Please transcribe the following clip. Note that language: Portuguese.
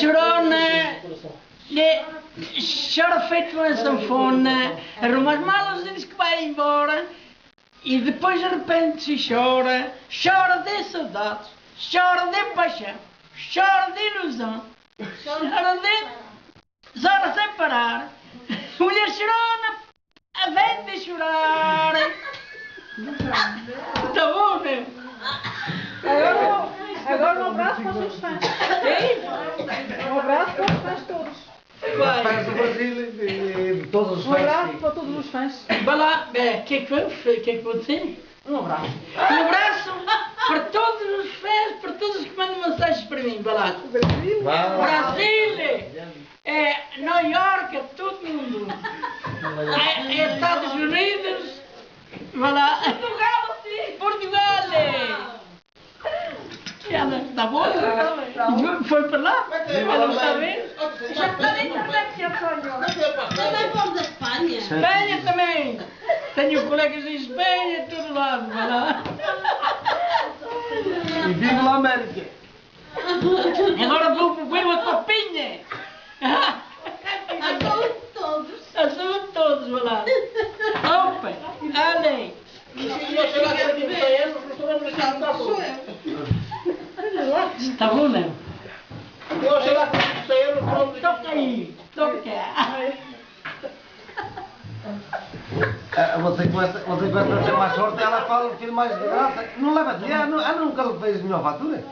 chorona, chora feito uma sanfona, arruma as malas e diz que vai embora, e depois arrepende-se e chora, chora de saudades, chora de paixão, chora de ilusão, chora sem parar, mulher chorona, vem de chorar. Tá bom, né? Agora um abraço para os seus fãs. Um abraço para os fãs todos. Os fãs do Brasil e de todos os Um fãs. abraço para todos os fãs. Vai lá, o que é que vou dizer? Um abraço. Um abraço para todos os fãs, para todos os que mandam mensagens para mim. Vai lá. Brasil. Brasil, Nova Iorque, todo mundo. Estados Unidos, vai lá. Portugal, sim. Portugal. Ela está boa? Foi para lá? Ela não está a ver? Já está na internet, António. Também fomos a Espanha. Espanha também. Tenho colegas em Espanha, de todo lado. Vai lá. E vive lá América. Agora vou beber uma copinha. São todos, vai lá. Opa, olhem. Está bom, não? Toca aí, toca. Você com essa tem mais sorte, ela fala um bocadinho mais de graça. Não leva dinheiro, ela nunca lhe fez nenhuma fatura.